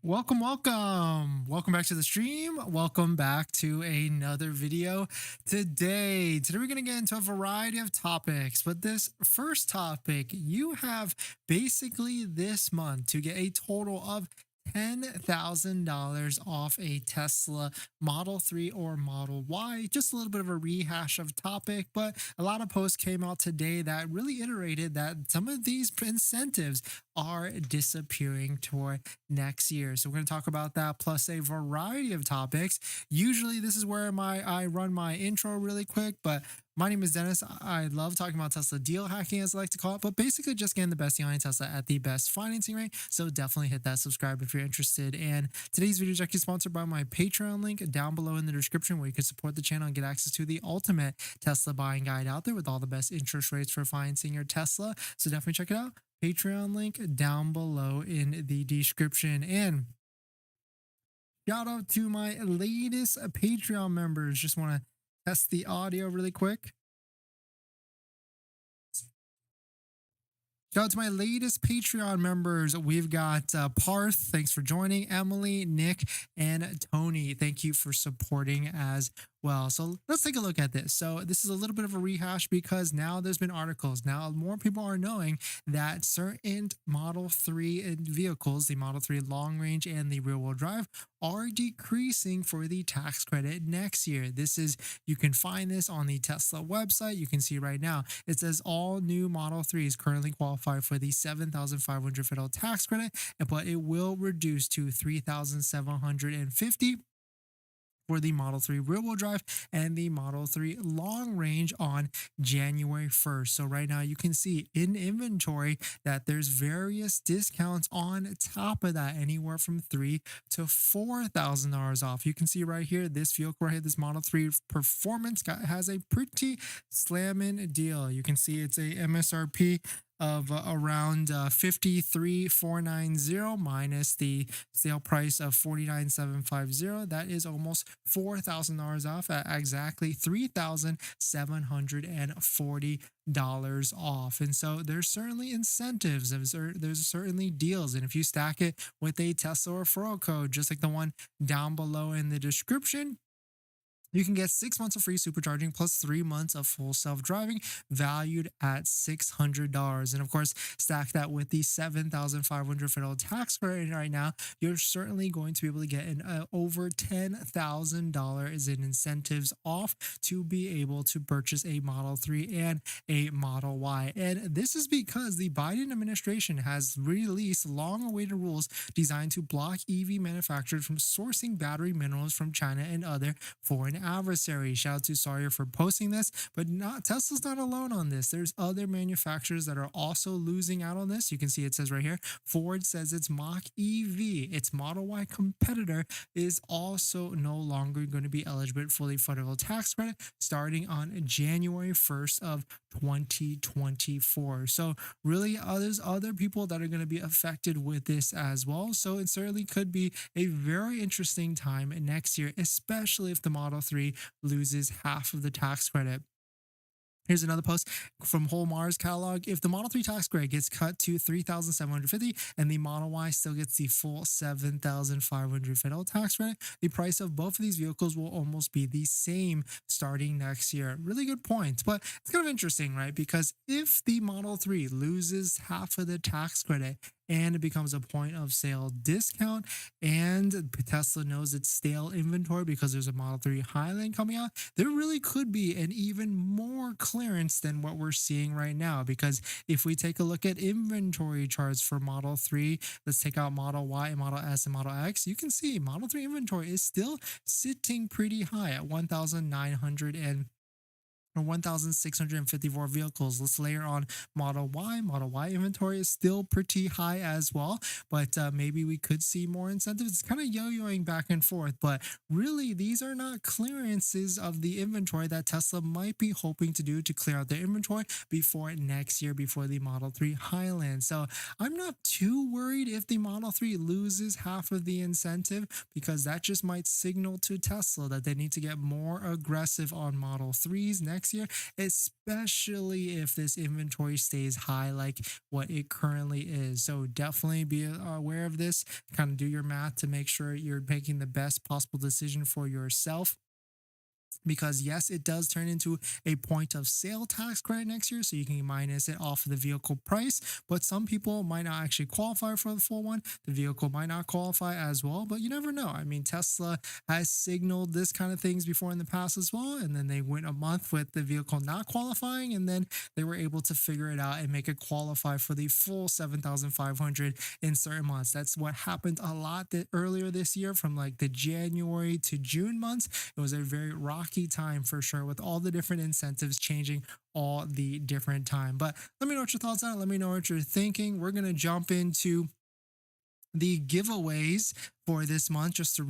Welcome back to the stream. Welcome back to another video. Today we're going to get into a variety of topics, but this first topic, you have basically this month to get a total of $10,000 off a Tesla Model 3 or Model Y. Just a little bit of a rehash of topic, but a lot of posts came out today that really iterated that some of these incentives are disappearing toward next year. So we're going to talk about that plus a variety of topics. Usually this is where I run my intro really quick, but my name is Dennis. I love talking about Tesla deal hacking, as I like to call it, but basically just getting the best deal on Tesla at the best financing rate. So definitely hit that subscribe if you're interested. And today's video is actually sponsored by my Patreon link down below in the description, where you can support the channel and get access to the ultimate Tesla buying guide out there with all the best interest rates for financing your Tesla. So definitely check it out. Patreon link down below in the description. And shout out to my latest Patreon members. Just want to test the audio really quick. Shout out to my latest Patreon members. We've got Parth, thanks for joining, Emily, Nick, and Tony. Thank you for supporting as well. So let's take a look at this. So this is a little bit of a rehash because now there's been articles. Now more people are knowing that certain Model 3 vehicles, the Model 3 long range and the rear wheel drive, are decreasing for the tax credit next year. You can find this on the Tesla website. You can see right now, it says all new Model 3s currently qualify for the $7,500 federal tax credit, but it will reduce to $3,750 for the Model 3 rear-wheel drive and the Model 3 long range on January 1st. So right now you can see in inventory that there's various discounts on top of that, anywhere from $3,000 to $4,000 off. You can see right here, this vehicle right here, this Model 3 Performance has a pretty slamming deal. You can see it's a MSRP of around 53,490 minus the sale price of 49,750. That is almost $4,000 off at exactly $3,740 off. And so there's certainly incentives, there's certainly deals, and if you stack it with a Tesla referral code just like the one down below in the description, you can get 6 months of free supercharging plus 3 months of full self-driving, valued at $600. And of course, stack that with the $7,500 federal tax credit right now, you're certainly going to be able to get over $10,000 in incentives off to be able to purchase a Model 3 and a Model Y. And this is because the Biden administration has released long-awaited rules designed to block EV manufacturers from sourcing battery minerals from China and other foreign adversary. Shout out to Sawyer for posting this, but Tesla's not alone on this. There's other manufacturers that are also losing out on this. You can see it says right here, Ford says its Mach-EV, its Model Y competitor, is also no longer going to be eligible for the federal tax credit starting on January 1st of 2024. So really, there's other people that are going to be affected with this as well. So it certainly could be a very interesting time next year, especially if the Model 3 loses half of the tax credit. Here's another post from Whole Mars catalog. If the Model 3 tax credit gets cut to $3,750 and the Model Y still gets the full $7,500 federal tax credit, the price of both of these vehicles will almost be the same starting next year. Really good point, but it's kind of interesting, right? Because if the Model 3 loses half of the tax credit and it becomes a point of sale discount, and Tesla knows it's stale inventory because there's a Model 3 Highland coming out, there really could be an even more clearance than what we're seeing right now. Because if we take a look at inventory charts for Model 3, let's take out Model Y, Model S, and Model X, you can see Model 3 inventory is still sitting pretty high at 1,654 vehicles. Let's layer on Model Y. Model Y inventory is still pretty high as well, but maybe we could see more incentives. It's kind of yo-yoing back and forth, but really these are not clearances of the inventory that Tesla might be hoping to do to clear out their inventory before next year, before the Model 3 Highland. So I'm not too worried if the Model 3 loses half of the incentive, because that just might signal to Tesla that they need to get more aggressive on Model 3s next next year, especially if this inventory stays high like what it currently is. So definitely be aware of this, kind of do your math to make sure you're making the best possible decision for yourself, because yes, it does turn into a point of sale tax credit next year, so you can minus it off of the vehicle price. But some people might not actually qualify for the full one. The vehicle might not qualify as well, but you never know. I mean, Tesla has signaled this kind of things before in the past as well, and then they went a month with the vehicle not qualifying, and then they were able to figure it out and make it qualify for the full 7,500 in certain months. That's what happened a lot earlier this year, from like the January to June months. It was a very rocky time for sure, with all the different incentives changing all the different time. But let me know what your thoughts are. Let me know what you're thinking. We're going to jump into the giveaways for this month just to